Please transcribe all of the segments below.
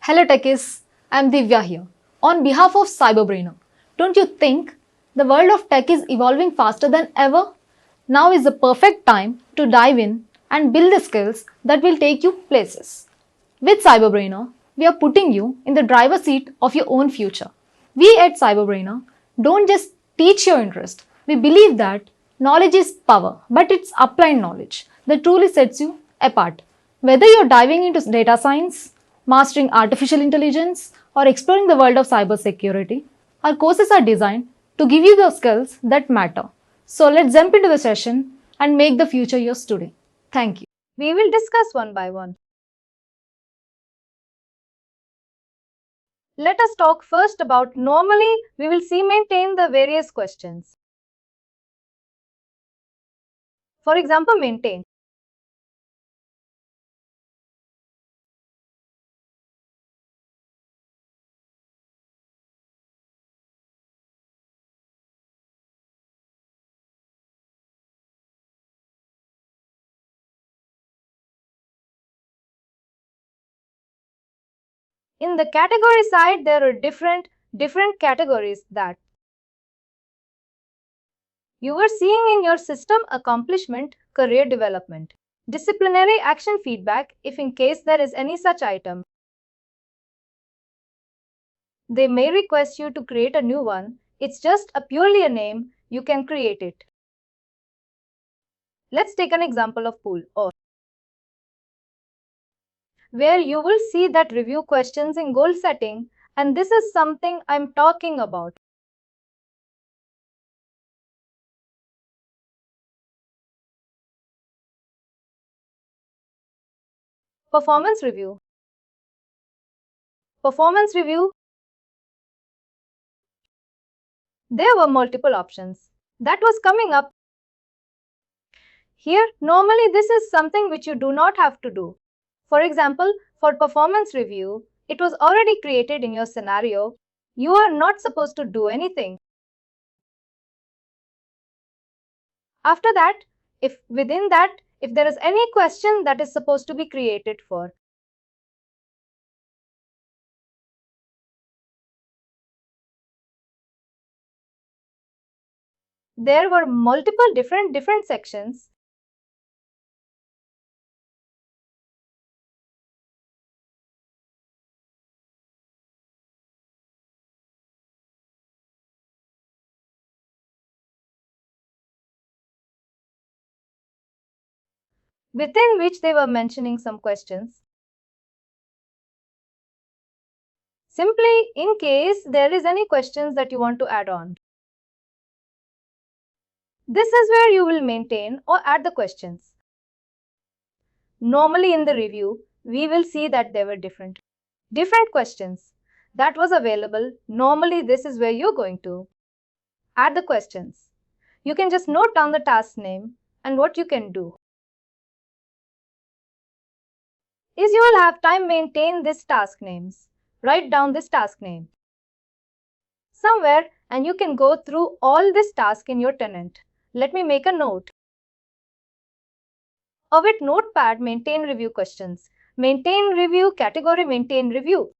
Hello techies, I'm Divya here. On behalf of CyberBrainer, don't you think the world of tech is evolving faster than ever? Now is the perfect time to dive in and build the skills that will take you places. With CyberBrainer, we are putting you in the driver's seat of your own future. We at CyberBrainer don't just teach your interest. We believe that knowledge is power, but it's applied knowledge that truly sets you apart. Whether you're diving into data science, mastering artificial intelligence, or exploring the world of cybersecurity, our courses are designed to give you the skills that matter. So let's jump into the session and make the future yours today. Thank you. We will discuss one by one. Let us talk first about normally we will see maintain the various questions. For example, maintain. In the category side, there are different categories that you were seeing in your system accomplishment, career development, disciplinary action feedback if in case there is any such item. They may request you to create a new one. It's just purely a name, you can create it. Let's take an example of pool or where you will see that review questions in goal setting, and this is something I'm talking about. Performance review. Performance review. There were multiple options that was coming up. Here, normally this is something which you do not have to do. For example, for performance review, it was already created in your scenario. You are not supposed to do anything. After that, if within that, if there is any question that is supposed to be created for, there were multiple different sections. Within which they were mentioning some questions. Simply in case there is any questions that you want to add on. This is where you will maintain or add the questions. Normally in the review, we will see that there were different questions that was available. Normally this is where you're going to add the questions. You can just note down the task name and what you can do is you will have time maintain this task names. Write down this task name somewhere and you can go through all this task in your tenant. Let me make a note. Or with notepad, maintain review questions. Maintain review category, maintain review.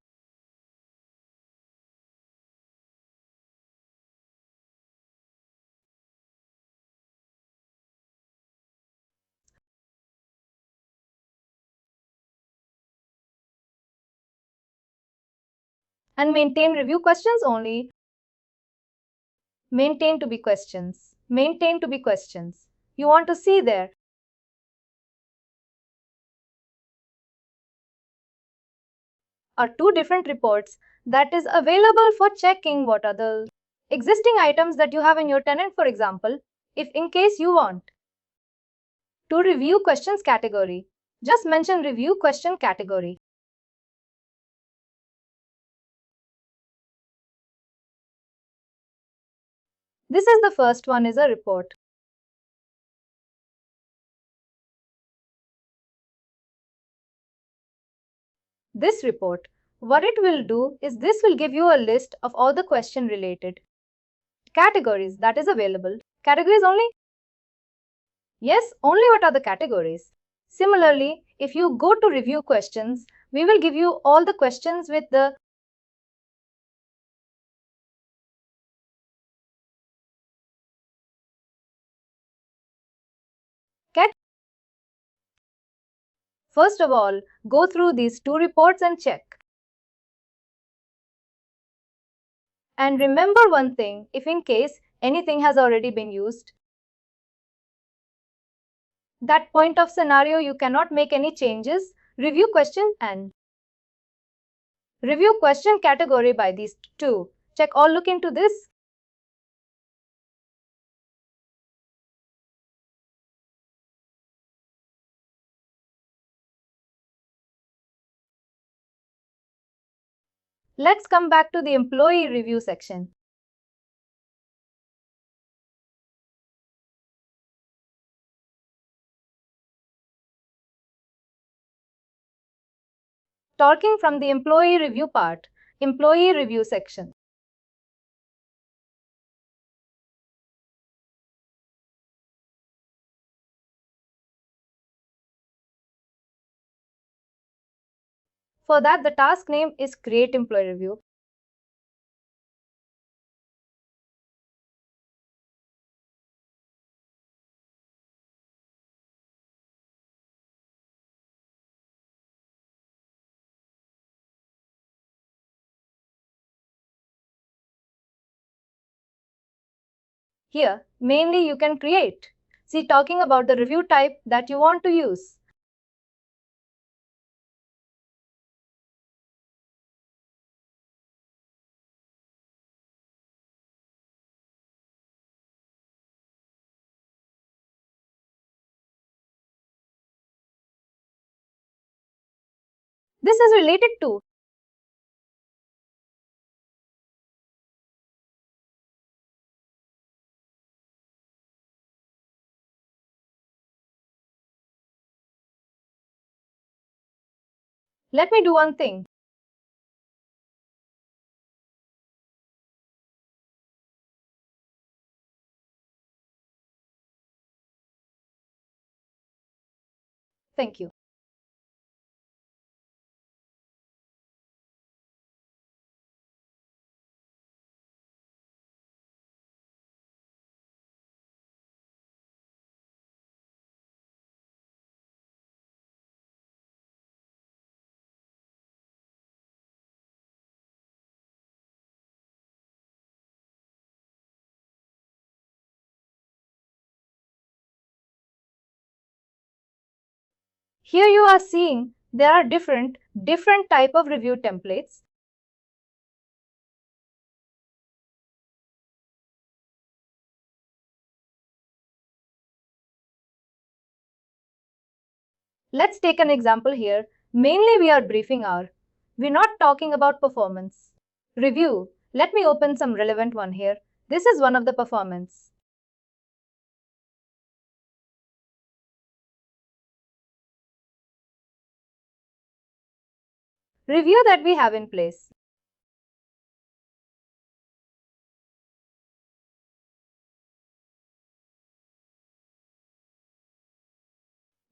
And maintain review questions only. Maintain to be questions. Maintain to be questions. You want to see there. Are two different reports that is available for checking what are the existing items that you have in your tenant. For example, if in case you want to review questions category, just mention review question category. This is the first one is a report. This report, what it will do is this will give you a list of all the question related categories that is available. Categories only? Yes, only what are the categories. Similarly, if you go to review questions, We will give you all the questions with the cat. First of all, go through these two reports and check. And remember one thing, if in case anything has already been used, that point of scenario you cannot make any changes, review question and review question category by these two. Check all look into this. Let's come back to the employee review section. Talking from the employee review part, employee review section. For that, the task name is Create Employee Review. Here, mainly you can create. See, talking about the review type that you want to use. This is related to. Let me do one thing. Thank you. Here you are seeing there are different type of review templates. Let's take an example here. Mainly we are briefing our. We're not talking about performance. Review. Let me open some relevant one here. This is one of the performance. Review that we have in place.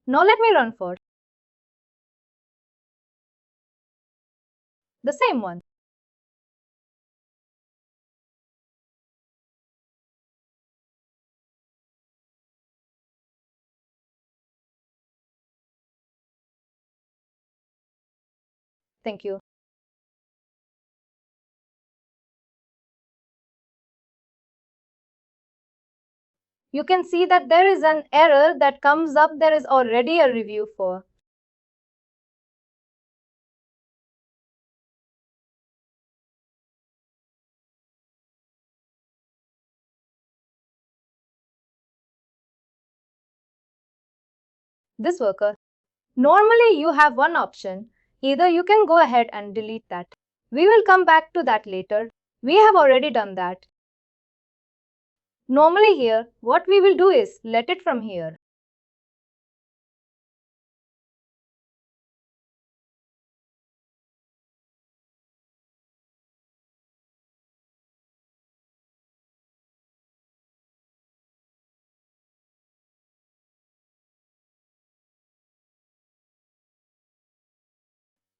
Now let me run for the same one. Thank you. You can see that there is an error that comes up. There is already a review for. This worker. Normally you have one option. Either you can go ahead and delete that. We will come back to that later. We have already done that. Normally here, what we will do is let it from here.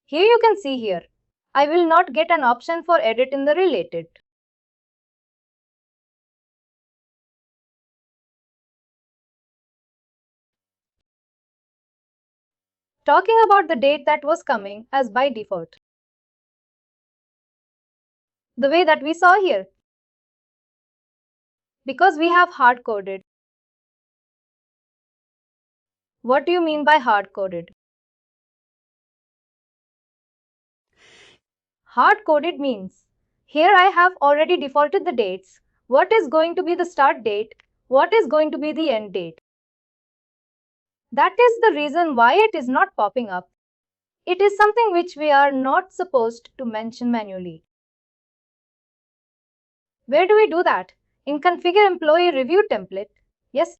Here you can see here. I will not get an option for edit in the related. Talking about the date that was coming as by default. The way that we saw here. Because we have hard-coded. What do you mean by hard-coded? Hard-coded means, here I have already defaulted the dates. What is going to be the start date? What is going to be the end date? That is the reason why it is not popping up. It is something which we are not supposed to mention manually. Where do we do that? In Configure Employee Review Template. Yes.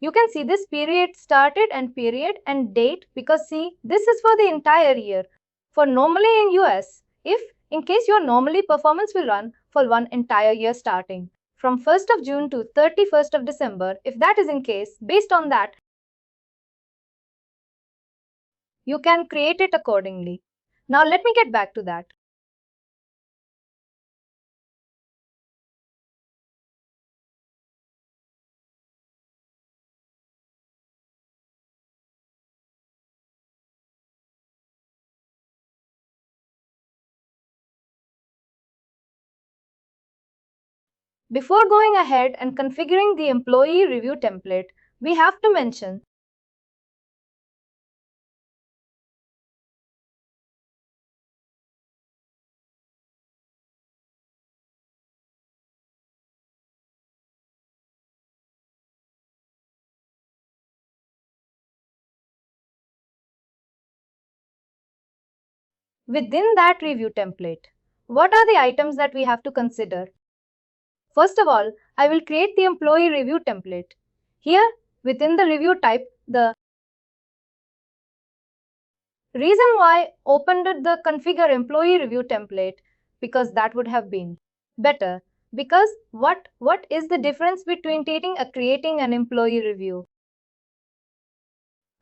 You can see this period started and period and date because see, this is for the entire year. For normally in US, if in case your normally performance will run for one entire year starting from 1st of June to 31st of December, if that is in case, based on that, you can create it accordingly. Now let me get back to that. Before going ahead and configuring the employee review template, we have to mention within that review template, what are the items that we have to consider? First of all, I will create the employee review template. Here, within the review type, the reason why I opened the configure employee review template, because that would have been better. Because what is the difference between creating an employee review?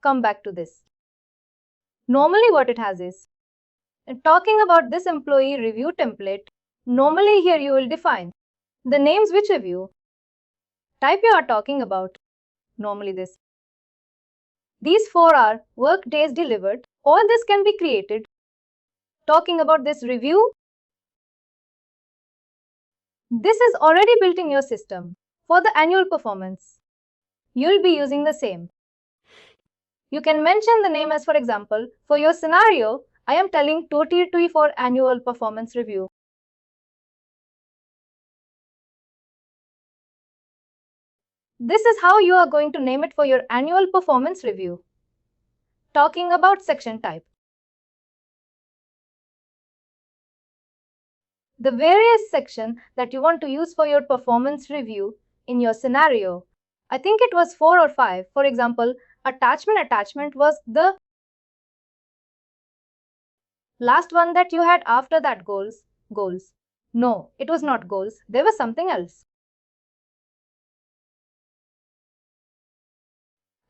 Come back to this. Normally what it has is, talking about this employee review template, normally here you will define the names which review, type you are talking about, normally this. These four are work days delivered. All this can be created. Talking about this review, this is already built in your system. For the annual performance, you'll be using the same. You can mention the name as, for example, for your scenario, I am telling 2023 for annual performance review. This is how you are going to name it for your annual performance review. Talking about section type. The various section that you want to use for your performance review in your scenario. I think it was 4 or 5. For example, attachment was the last one that you had after that goals. No, it was not goals. There was something else.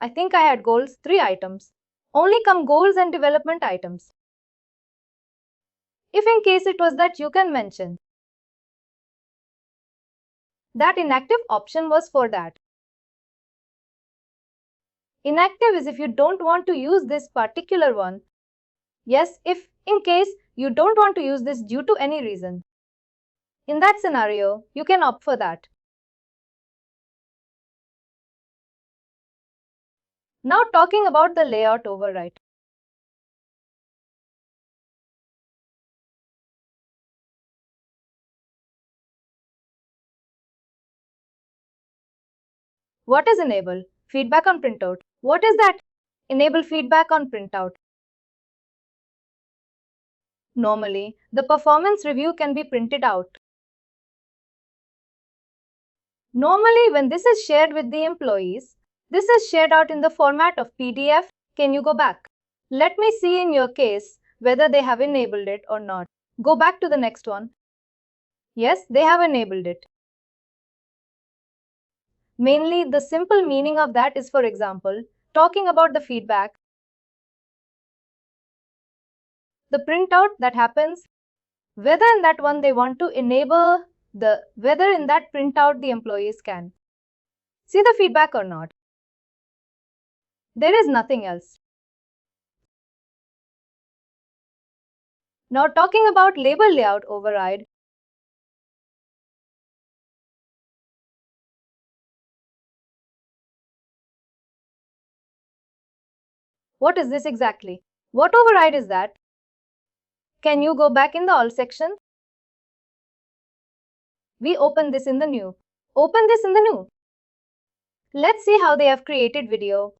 I think I had goals 3 items. Only come goals and development items. If in case it was that, you can mention that inactive option was for that. Inactive is if you don't want to use this particular one. Yes, if in case you don't want to use this due to any reason. In that scenario, you can opt for that. Now talking about the layout override. What is enable? Feedback on printout. What is that? Enable feedback on printout. Normally, the performance review can be printed out. Normally, when this is shared with the employees, this is shared out in the format of PDF. Can you go back? Let me see in your case whether they have enabled it or not. Go back to the next one. Yes, they have enabled it. Mainly, the simple meaning of that is, for example, talking about the feedback, the printout that happens, whether in that one they want to enable whether in that printout the employees can see the feedback or not. There is nothing else. Now talking about label layout override. What is this exactly? What override is that? Can you go back in the all section? We open this in the new. Open this in the new. Let's see how they have created video.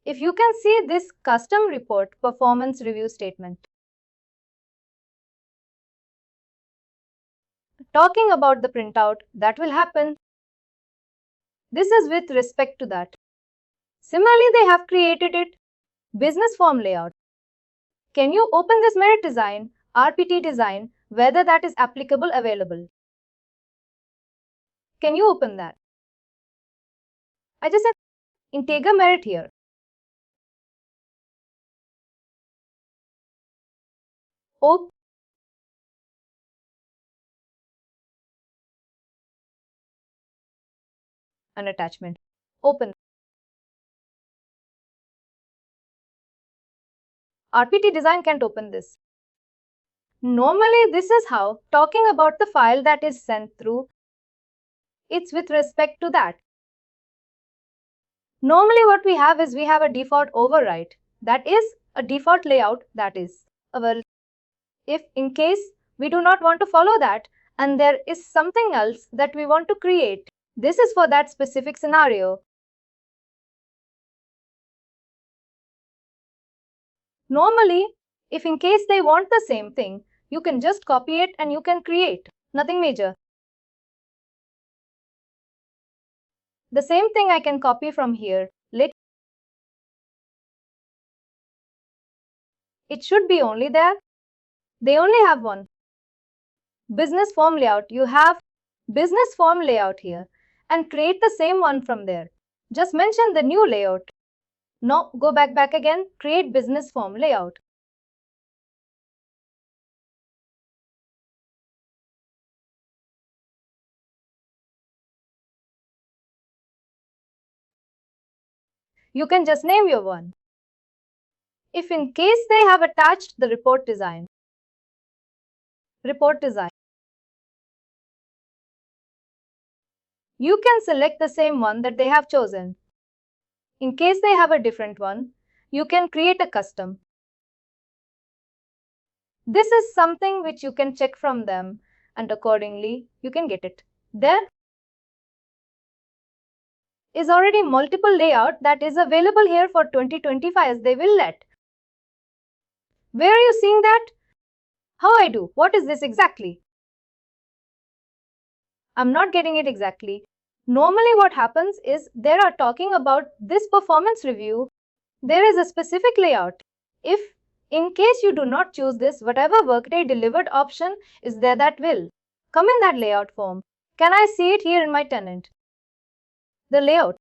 If you can see this custom report performance review statement. Talking about the printout that will happen. This is with respect to that. Similarly, they have created it. Business form layout. Can you open this merit design, RPT design, whether that is applicable available? Can you open that? I just said integer merit here. Oh, an attachment. Open. RPT design can't open this. Normally, this is how talking about the file that is sent through. It's with respect to that. Normally, what we have is we have a default override. That is a default layout that is available. If in case we do not want to follow that and there is something else that we want to create, this is for that specific scenario. Normally, if in case they want the same thing, you can just copy it and you can create. Nothing major. The same thing I can copy from here. It should be only there. They only have one. Business form layout. You have business form layout here and create the same one from there. Just mention the new layout. Now go back again, create business form layout. You can just name your one. If in case they have attached the report design, you can select the same one that they have chosen. In case they have a different one, you can create a custom. This is something which you can check from them and accordingly you can get it. There is already multiple layout that is available here for 2025 as they will let. Where are you seeing that? How I do? What is this exactly? I'm not getting it exactly. Normally what happens is there are talking about this performance review. There is a specific layout. If in case you do not choose this, whatever Workday delivered option is there that will come in that layout form. Can I see it here in my tenant? The layout,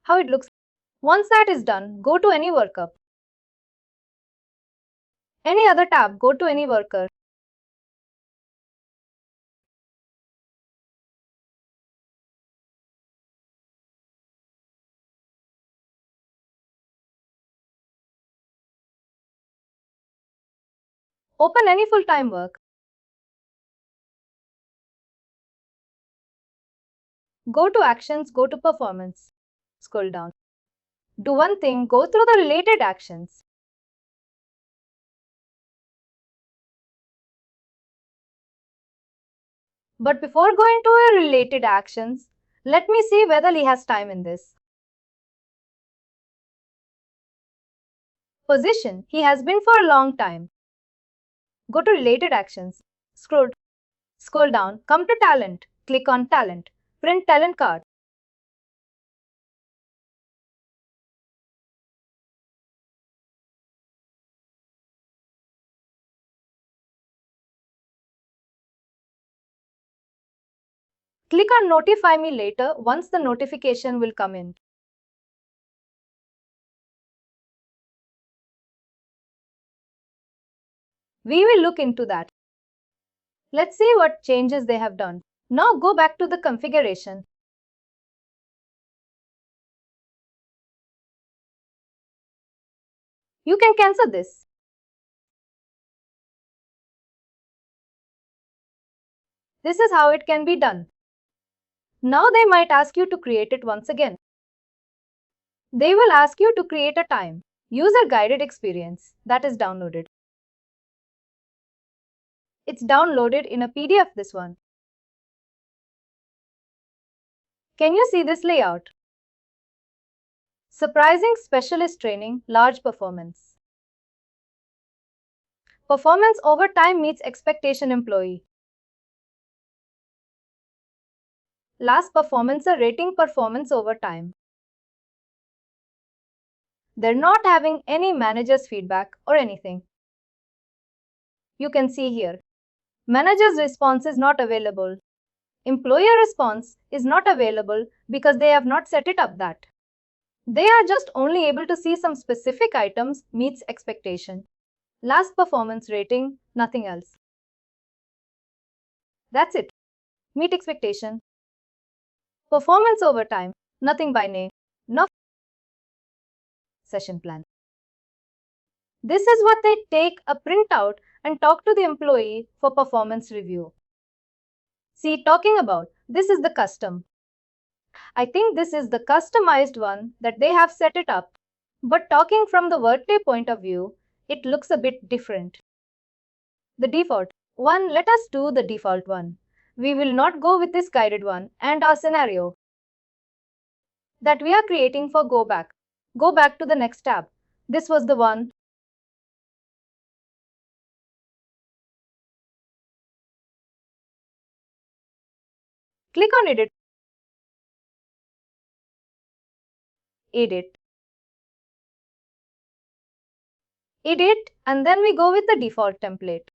how it looks. Once that is done, go to any workup. Any other tab, go to any worker. Open any full-time work. Go to actions, go to performance. Scroll down. Do one thing, go through the related actions. But before going to a related actions, let me see whether he has time in this. Position, he has been for a long time. Go to related actions. Scroll down, come to talent. Click on talent. Print talent card. Click on Notify Me later once the notification will come in. We will look into that. Let's see what changes they have done. Now go back to the configuration. You can cancel this. This is how it can be done. Now they might ask you to create it once again. They will ask you to create a time user guided experience that is downloaded. It's downloaded in a PDF, this one. Can you see this layout? Surprising specialist training, large performance. Performance over time meets expectation employee. Last performance a rating performance over time. They're not having any manager's feedback or anything. You can see here. Manager's response is not available. Employer response is not available because they have not set it up that. They are just only able to see some specific items meets expectation. Last performance rating, nothing else. That's it. Meet expectation. Performance over time, nothing by name. No session plan. This is what they take a printout and talk to the employee for performance review. See, talking about this is the custom. I think this is the customized one that they have set it up. But talking from the Workday point of view, it looks a bit different. The default one, let us do the default one. We will not go with this guided one and our scenario that we are creating for go back. Go back to the next tab. This was the one. Click on edit. Edit. Edit, and then we go with the default template.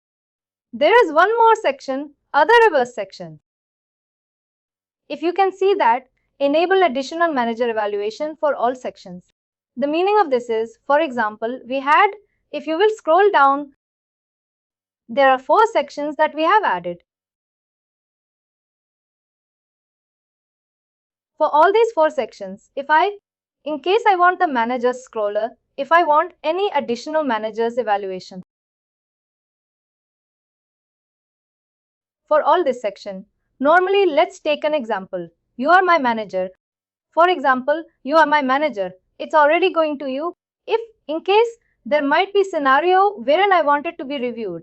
There is one more section, other reverse section. If you can see that, enable additional manager evaluation for all sections. The meaning of this is, for example, we had, if you will scroll down, there are 4 sections that we have added. For all these 4 sections, in case I want the manager's scroller, if I want any additional manager's evaluation. For all this section, normally let's take an example. You are my manager. For example, you are my manager. It's already going to you. If, in case, there might be scenario wherein I want it to be reviewed,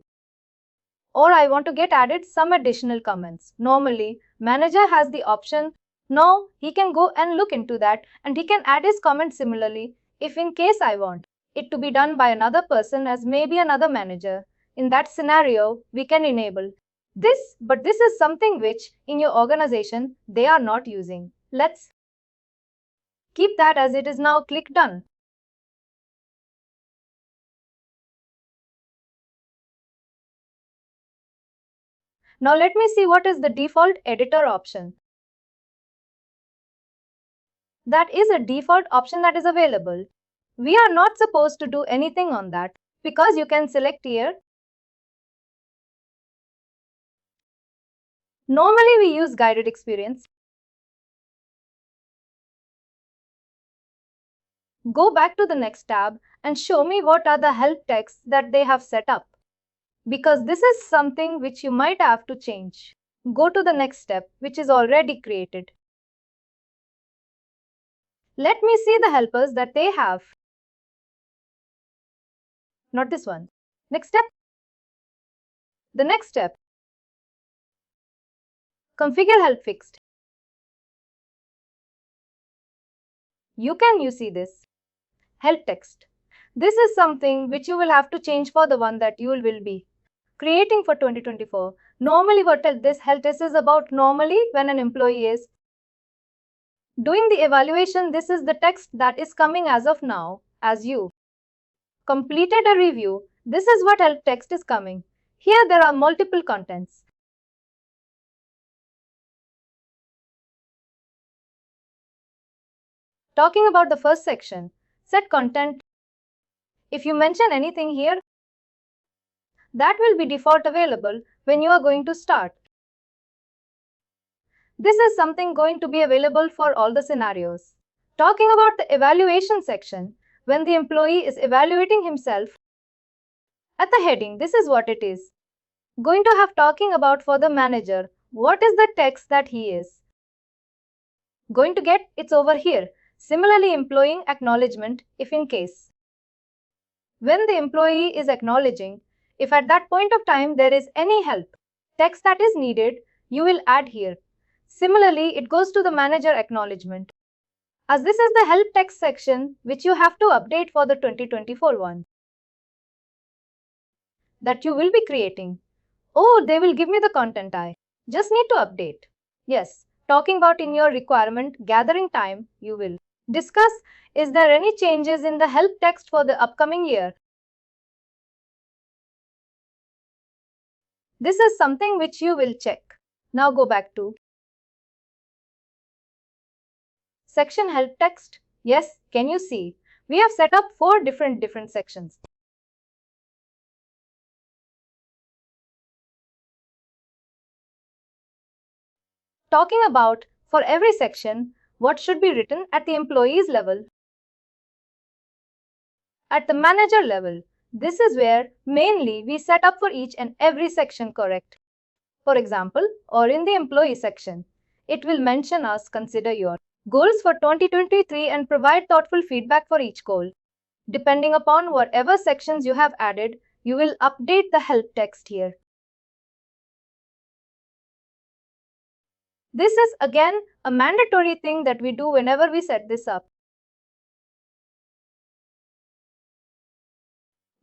or I want to get added some additional comments. Normally, manager has the option. Now, he can go and look into that and he can add his comment similarly if in case I want it to be done by another person as maybe another manager. In that scenario, we can enable this, but this is something which in your organization they are not using. Let's keep that as it is now. Click done. Now let me see what is the default editor option. That is a default option that is available. We are not supposed to do anything on that because you can select here. Normally we use guided experience. Go back to the next tab and show me what are the help texts that they have set up. Because this is something which you might have to change. Go to the next step, which is already created. Let me see the helpers that they have. Not this one. Next step. The next step. Configure help fixed. You see this. Help text. This is something which you will have to change for the one that you will be creating for 2024. Normally what this help test is about, normally when an employee is doing the evaluation, this is the text that is coming as of now. As you completed a review, this is what help text is coming. Here there are multiple contents. Talking about the first section, set content. If you mention anything here, that will be default available when you are going to start. This is something going to be available for all the scenarios. Talking about the evaluation section, when the employee is evaluating himself, at the heading, this is what it is. Going to have talking about for the manager, what is the text that he is going to get, it's over here. Similarly, employee acknowledgement, if in case. When the employee is acknowledging, if at that point of time there is any help, text that is needed, you will add here. Similarly, it goes to the manager acknowledgement. As this is the help text section, which you have to update for the 2024 one that you will be creating. Oh, they will give me the content I just need to update. Yes, talking about in your requirement gathering time, you will discuss, is there any changes in the help text for the upcoming year? This is something which you will check. Now go back to section help text. Yes, can you see? We have set up 4 different sections. Talking about, for every section, what should be written at the employee's level, at the manager level. This is where mainly we set up for each and every section correct. For example, or in the employee section, it will mention us consider your goals for 2023 and provide thoughtful feedback for each goal. Depending upon whatever sections you have added, you will update the help text here. This is again a mandatory thing that we do whenever we set this up.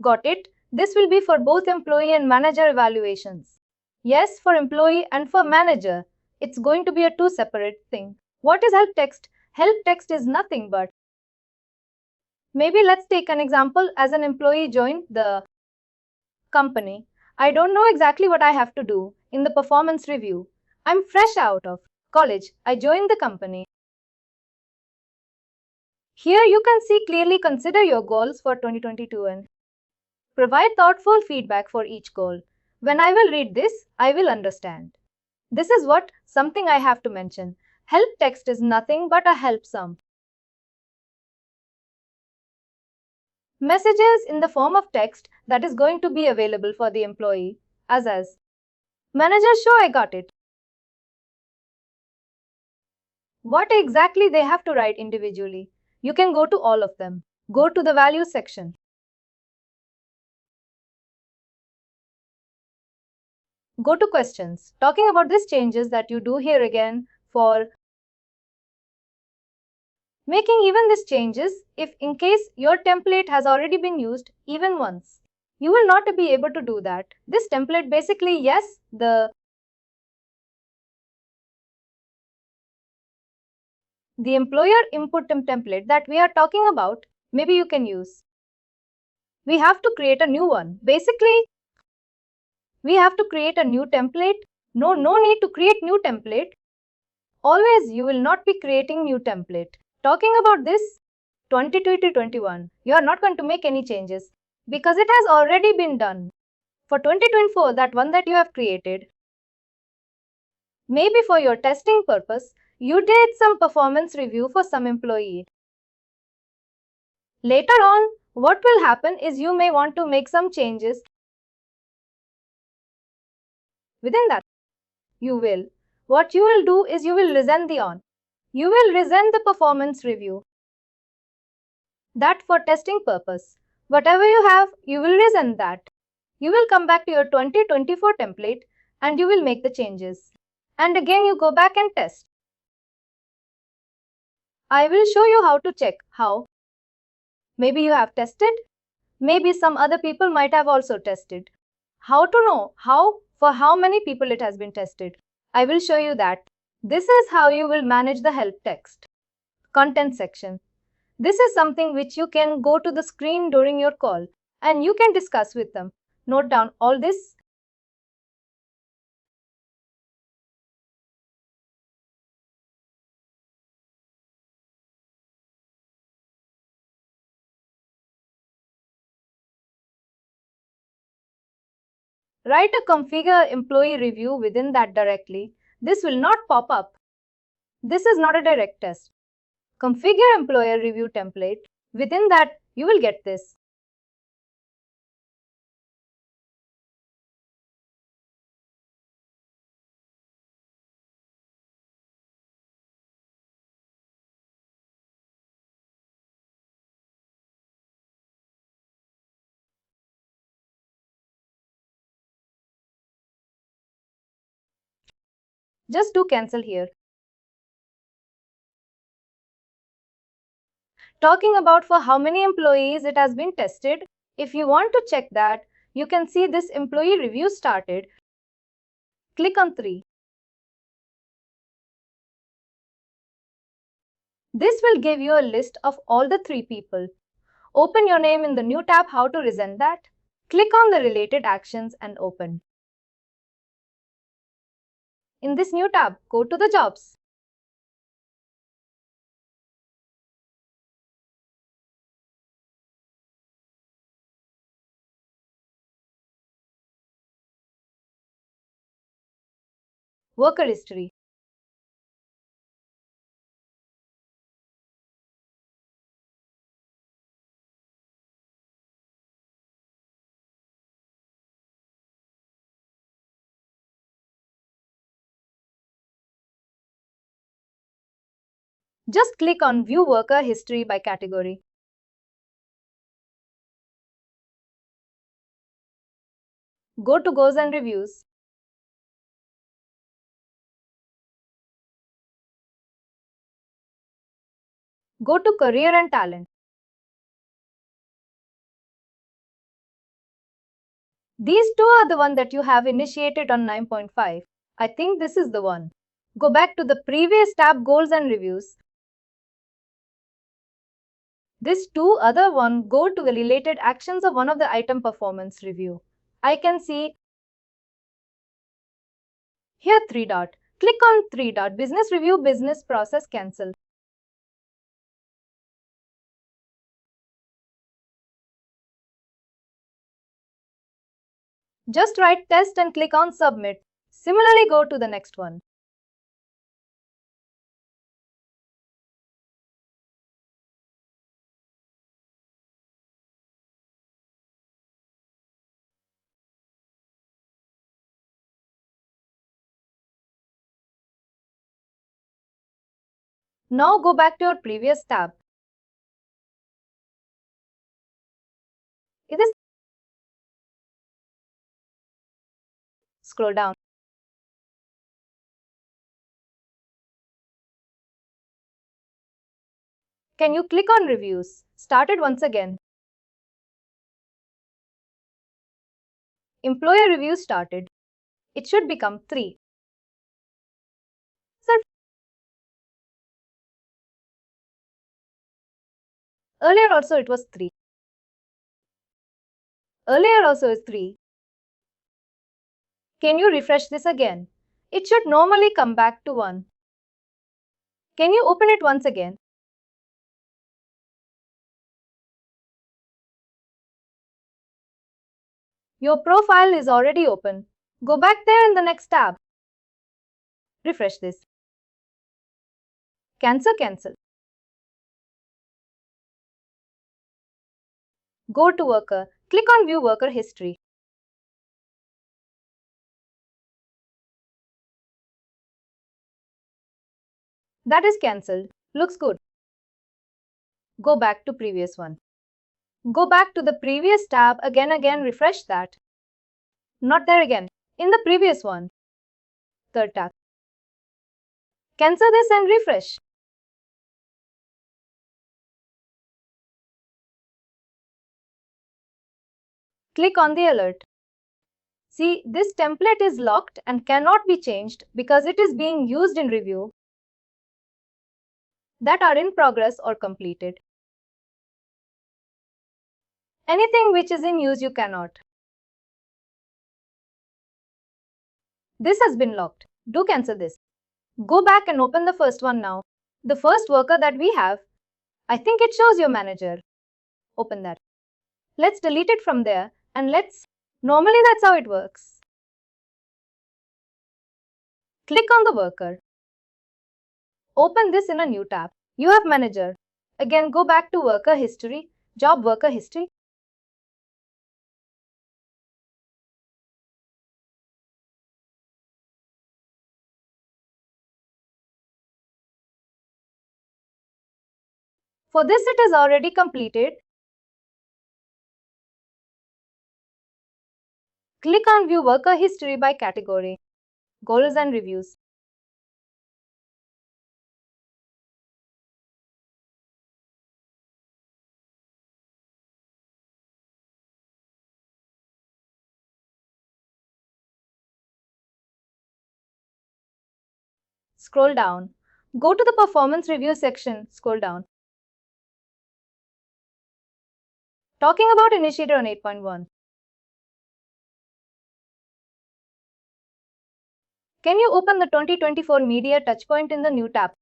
Got it? This will be for both employee and manager evaluations. Yes, for employee and for manager, it's going to be a 2 separate thing. What is help text? Help text is nothing but, maybe let's take an example as an employee joined the company. I don't know exactly what I have to do in the performance review. I'm fresh out of college. I joined the company. Here you can see clearly consider your goals for 2022 and provide thoughtful feedback for each goal. When I will read this, I will understand. This is what something I have to mention. Help text is nothing but a help sum. Messages in the form of text that is going to be available for the employee as manager show I got it. What exactly they have to write individually. You can go to all of them. Go to the values section. Go to questions. Talking about these changes that you do here again for making even these changes, if in case your template has already been used even once, you will not be able to do that. This template basically, yes, the employer input template that we are talking about, maybe you can use. We have to create a new one. Basically, we have to create a new template. No need to create new template. Always you will not be creating new template. Talking about this 2020-21, you are not going to make any changes because it has already been done. For 2024, that one that you have created, maybe for your testing purpose, you did some performance review for some employee. Later on, what will happen is you may want to make some changes. Within that, what you will do is you will resend you will resend the performance review. That for testing purpose. Whatever you have, you will resend that. You will come back to your 2024 template and you will make the changes. And again you go back and test. I will show you how to check how. Maybe you have tested. Maybe some other people might have also tested. How to know for how many people it has been tested? I will show you that. This is how you will manage the help text. Content section. This is something which you can go to the screen during your call and you can discuss with them. Note down all this. Write a configure employee review within that directly. This will not pop up. This is not a direct test. Configure employer review template. Within that, you will get this. Just do cancel here. Talking about for how many employees it has been tested, if you want to check that, you can see this employee review started. Click on 3. This will give you a list of all the 3 people. Open your name in the new tab how to resend that. Click on the related actions and open. In this new tab, go to the jobs. Worker history. Just click on View Worker History by category. Go to Goals and Reviews. Go to Career and Talent. These two are the one that you have initiated on 9.5. I think this is the one. Go back to the previous tab Goals and Reviews. This two other one go to the related actions of one of the item performance review. I can see here 3 dot. Click on 3 dot business review business process cancel. Just write test and click on submit. Similarly go to the next one. Now go back to your previous tab. It is scroll down. Can you click on reviews? Start it once again. Employer review started. It should become 3. Sir, earlier also it was 3. Earlier also is 3. Can you refresh this again? It should normally come back to 1. Can you open it once again? Your profile is already open. Go back there in the next tab. Refresh this. Cancel. Go to worker. Click on view worker history. That is cancelled. Looks good. Go back to previous one. Go back to the previous tab again, refresh that. Not there again. In the previous one. Third tab. Cancel this and refresh. Click on the alert. See, this template is locked and cannot be changed because it is being used in review that are in progress or completed. Anything which is in use you cannot. This has been locked. Do cancel this. Go back and open the first one now. The first worker that we have, I think it shows your manager. Open that. Let's delete it from there and normally that's how it works. Click on the worker. Open this in a new tab. You have manager. Again, go back to worker history, job worker history. For this, it is already completed. Click on View Worker History by category, Goals and Reviews. Scroll down. Go to the Performance Review section. Scroll down. Talking about Initiator on 8.1. Can you open the 2024 Media Touchpoint in the new tab?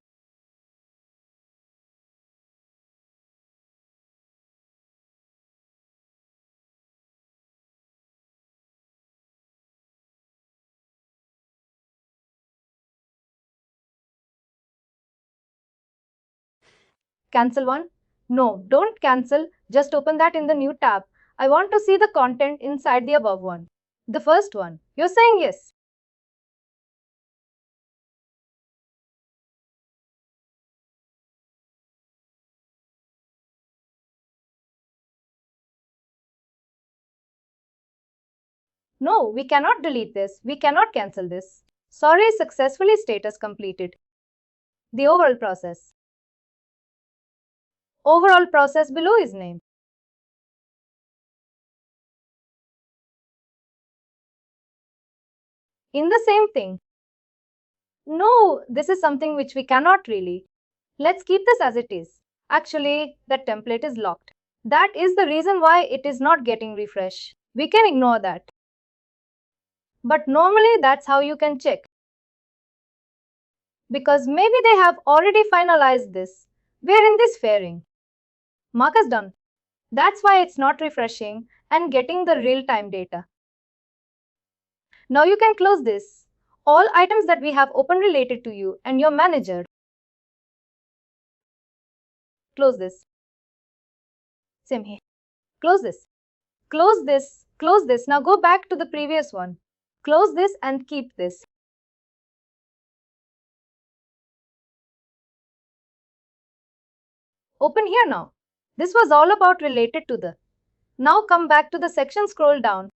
Cancel one? No, don't cancel. Just open that in the new tab. I want to see the content inside the above one. The first one. You're saying yes. No, we cannot delete this. We cannot cancel this. Sorry, successfully status completed. The overall process. Overall process below is name. In the same thing. No, this is something which we cannot really. Let's keep this as it is. Actually, that template is locked. That is the reason why it is not getting refresh. We can ignore that. But normally that's how you can check. Because maybe they have already finalized this. We're in this fairing. Mark is done. That's why it's not refreshing and getting the real-time data. Now you can close this. All items that we have open related to you and your manager. Close this. Same here. Close this. Close this. Close this. Now go back to the previous one. Close this and keep this. Open here now. This was all about related to the. Now come back to the section, scroll down.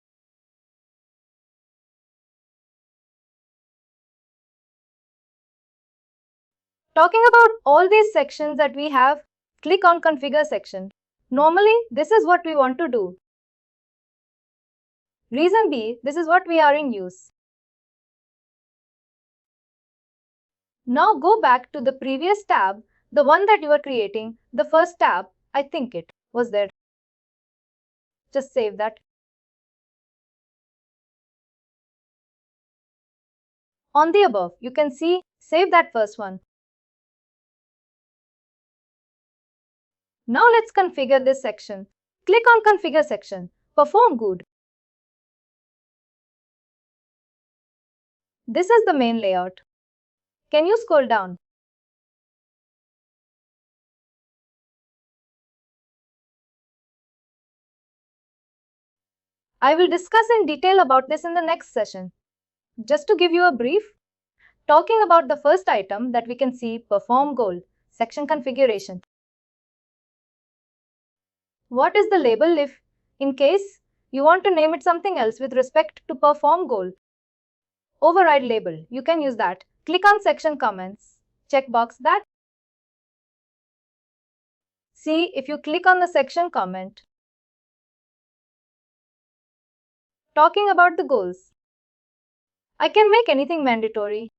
Talking about all these sections that we have, click on Configure section. Normally, this is what we want to do. Reason B, this is what we are in use. Now go back to the previous tab, the one that you were creating, the first tab, I think it was there. Just save that. On the above, you can see, save that first one. Now let's configure this section. Click on Configure section. Perform good. This is the main layout. Can you scroll down? I will discuss in detail about this in the next session. Just to give you a brief, talking about the first item that we can see, Perform Goal, section configuration. What is the label if, in case, you want to name it something else with respect to Perform Goal? Override label, you can use that. Click on section comments. Checkbox that. See, if you click on the section comment, talking about the goals, I can make anything mandatory.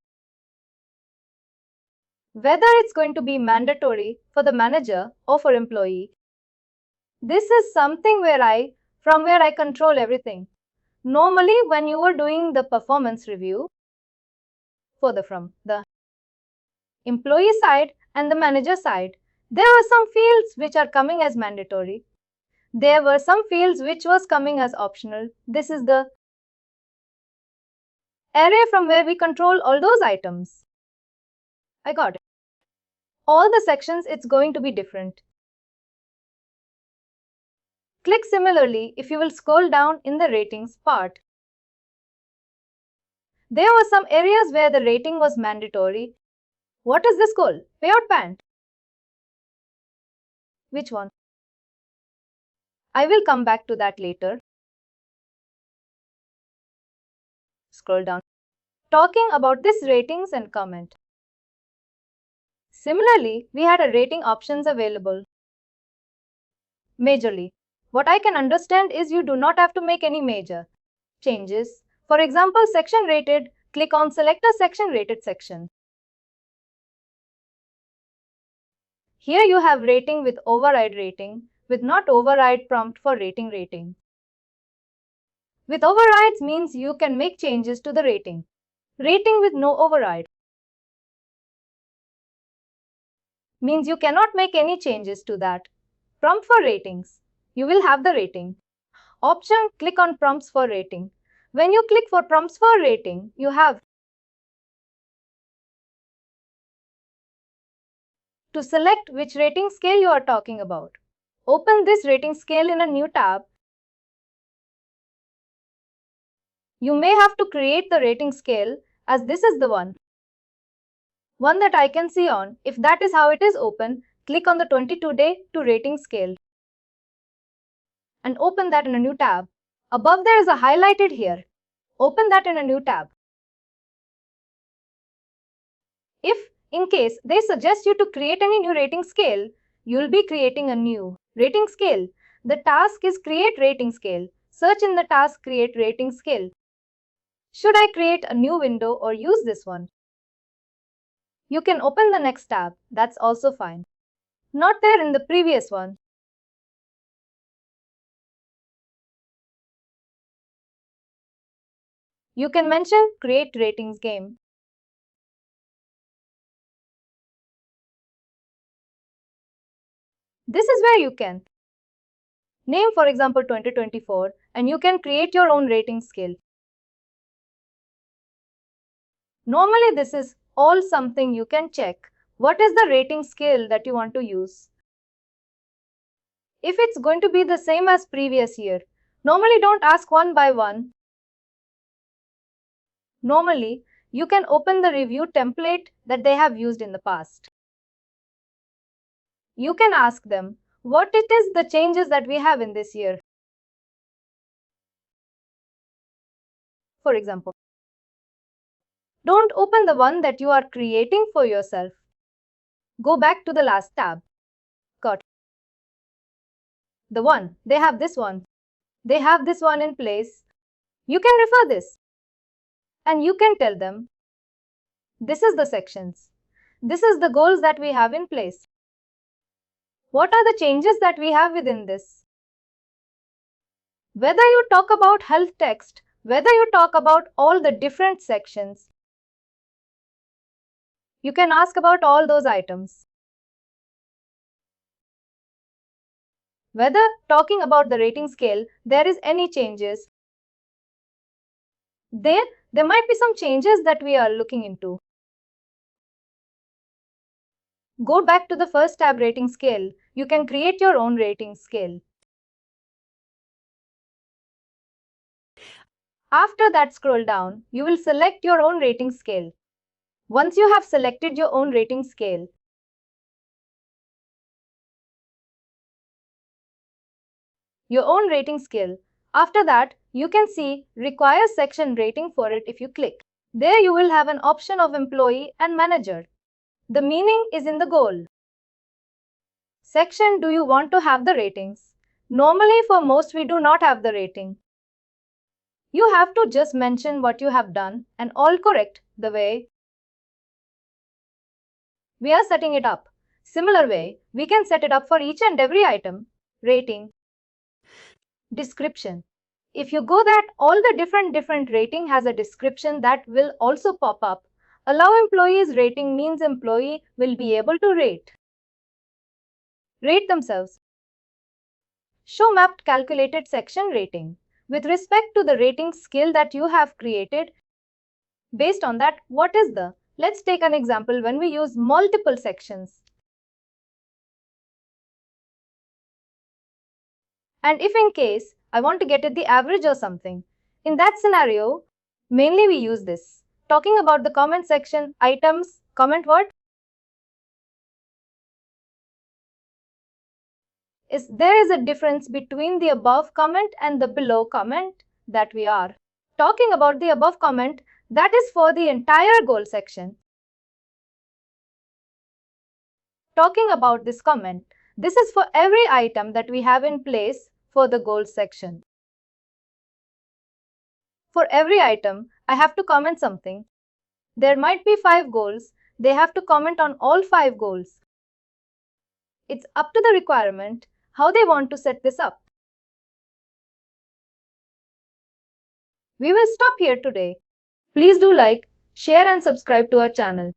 Whether it's going to be mandatory for the manager or for employee, this is something from where I control everything. Normally, when you were doing the performance review, from the employee side and the manager side, there were some fields which are coming as mandatory. There were some fields which was coming as optional. This is the array from where we control all those items. I got it. All the sections, it's going to be different. Click similarly if you will scroll down in the ratings part. There were some areas where the rating was mandatory. What is this goal? Payout band. Which one? I will come back to that later. Scroll down. Talking about this ratings and comment. Similarly, we had a rating options available. Majorly. What I can understand is you do not have to make any major changes. For example, section rated, click on select a section rated section. Here you have rating with override rating, with not override prompt for rating rating. With overrides means you can make changes to the rating. Rating with no override means you cannot make any changes to that. Prompt for ratings. You will have the rating. Option, click on prompts for rating. When you click for prompts for rating, you have to select which rating scale you are talking about. Open this rating scale in a new tab. You may have to create the rating scale as this is the one that I can see on. If that is how it is open, click on the 22-day to rating scale and open that in a new tab. Above there is a highlighted here. Open that in a new tab. If, in case, they suggest you to create any new rating scale, you will be creating a new rating scale. The task is create rating scale. Search in the task create rating scale. Should I create a new window or use this one? You can open the next tab. That's also fine. Not there in the previous one. You can mention create ratings game. This is where you can name, for example, 2024, and you can create your own rating scale. Normally, this is all something you can check. What is the rating scale that you want to use? If it's going to be the same as previous year, normally don't ask one by one. Normally, you can open the review template that they have used in the past. You can ask them what it is the changes that we have in this year. For example, don't open the one that you are creating for yourself. Go back to the last tab. Got the one. They have this one. They have this one in place. You can refer this. And you can tell them, this is the sections. This is the goals that we have in place. What are the changes that we have within this? Whether you talk about health text, whether you talk about all the different sections, you can ask about all those items. Whether talking about the rating scale, there is any changes. There might be some changes that we are looking into. Go back to the first tab rating scale. You can create your own rating scale. After that, scroll down. You will select your own rating scale. Once you have selected your own rating scale, after that, you can see requires section rating for it if you click. There you will have an option of employee and manager. The meaning is in the goal section. Do you want to have the ratings? Normally for most we do not have the rating. You have to just mention what you have done and all correct the way we are setting it up. Similar way, we can set it up for each and every item. Rating. Description. If you go that all the different rating has a description that will also pop up. Allow employees rating means employee will be able to rate themselves. Show mapped calculated section rating. With respect to the rating skill that you have created, Based on that, what is the? Let's take an example when we use multiple sections. And if in case I want to get at the average or something, in that scenario, mainly we use this. Talking about the comment section, items, comment what? There is a difference between the above comment and the below comment that we are talking about. The above comment, that is for the entire goal section. Talking about this comment, this is for every item that we have in place for the goals section. For every item, I have to comment something. There might be 5 goals, they have to comment on all 5 goals. It's up to the requirement how they want to set this up. We will stop here today. Please do like, share and subscribe to our channel.